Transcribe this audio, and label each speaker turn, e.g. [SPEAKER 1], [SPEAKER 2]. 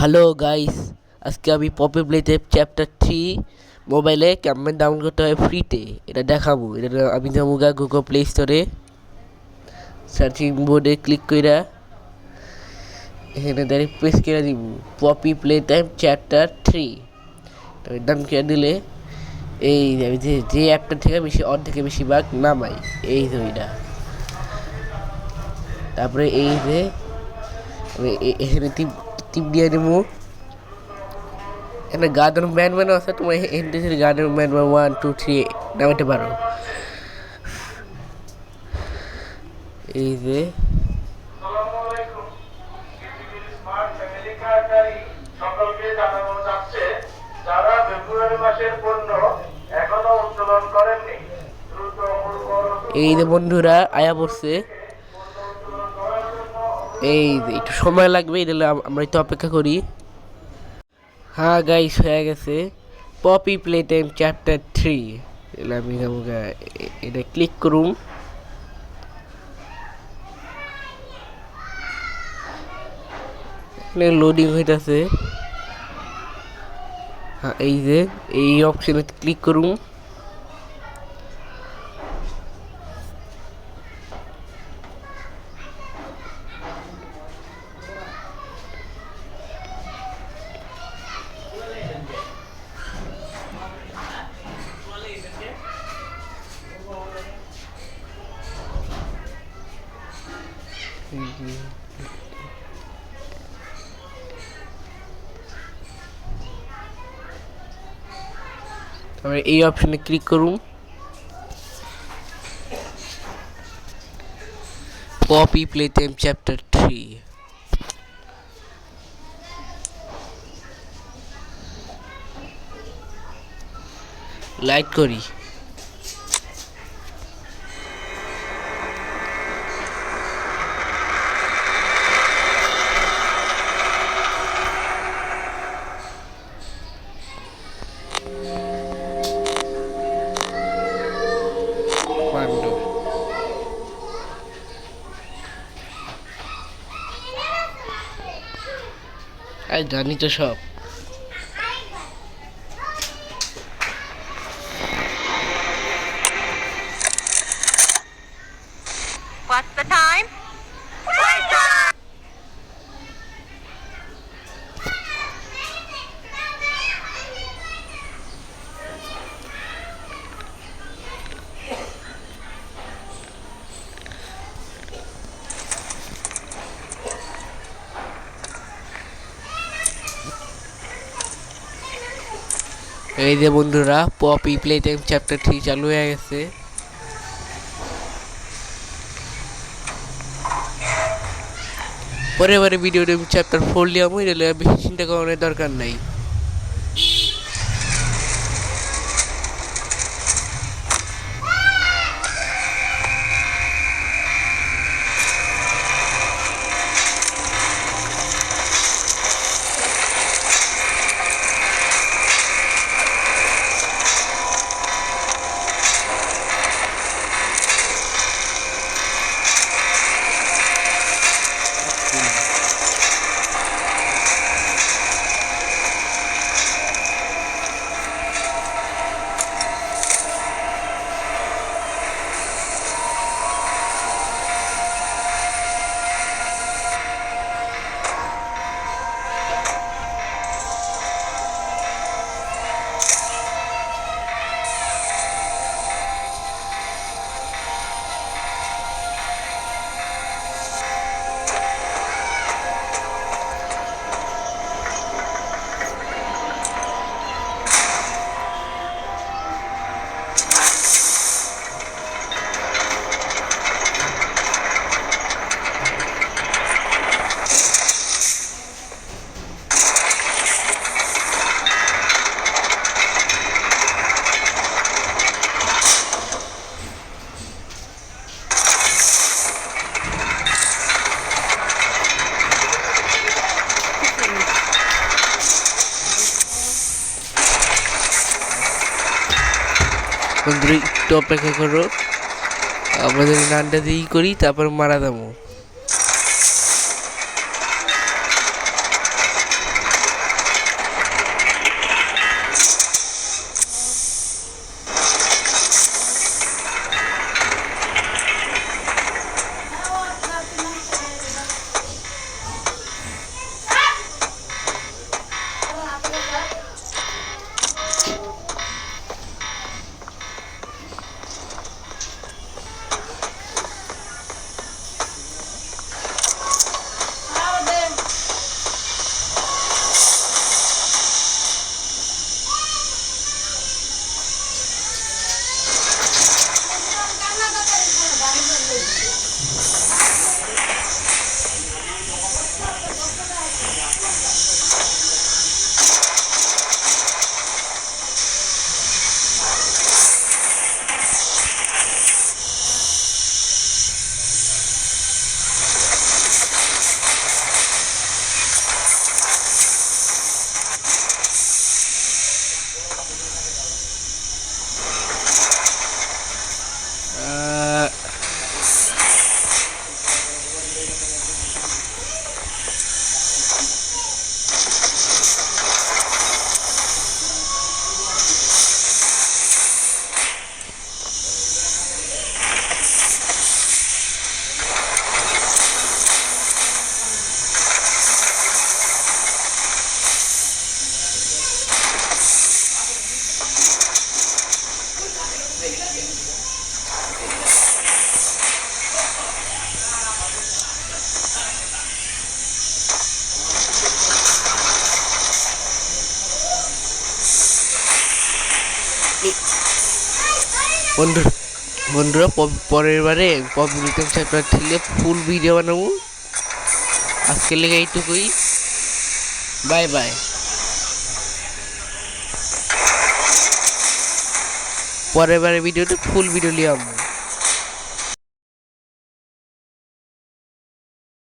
[SPEAKER 1] Hello guys, আজকে আমি poppy প্লেতে চ্যাপ্টার 3 মোবাইলে কেমন ডাউনলোড করতে হয় ফ্রিতে এটা দেখাবো। এটা আমি যাবো গুগল প্লে স্টোরে, সার্চিং বোর্ডে ক্লিক কইরা এখানে ডাইরেক্ট প্রেস করে দিব পপি প্লে টাইম চ্যাপ্টার 3। তবে ডান করে দিলে এই আমি যে অ্যাপটা থেকে বেশি অর্ধেকে বেশি ভাগ নামাই এই যে ওইটা। তারপরে এই যে এখানে টিপ দিয়ে দেবো। এখানে গার্ডেন ম্যান আছে, তোমার এখান গার্ডেন ম্যান 1 2 3 নামাতে পারো। এই যে
[SPEAKER 2] সকলকে জানানো যাচ্ছে যারা ফেব্রুয়ারি মাসের পণ্য এখনো উত্তোলন করেননি দ্রুত
[SPEAKER 1] এই যে বন্ধুরা আয়া পড়ছে। এই যে একটু সময় লাগবে, এটা আমরা একটু অপেক্ষা করি। হ্যাঁ গাইস, হয়ে গেছে পপি প্লে টাইম চ্যাপ্টার 3। আমি এটা ক্লিক করুন। লোডিং হইতেছে। হ্যাঁ, এই যে এই অপশনে ক্লিক করুন। তারপরে এই অপশনে ক্লিক করুন, Poppy Playtime chapter 3। Like করি। জানি তো সব।
[SPEAKER 3] What's the time?
[SPEAKER 1] এই যে বন্ধুরা পপি প্লে টাইম চ্যাপ্টার 3 চালু হয়ে গেছে। পরে ভিডিও চ্যাপ্টার 4 লিয়ামু, এটা বেশি চিন্তা করার দরকার নাই। বন্ধুরা একটু অপেক্ষা করো, আমাদের নানটা দিয়েই করি, তারপর মারা দামো। বন্ধুরা পরের বারে পপুলেশন চ্যাপ্টার থেকে ফুল ভিডিও বানাবো। আজকের লেগে এইটুকুই, বাই বাই। পরের বারে ভিডিওতে ফুল ভিডিও নিয়ে আসবো।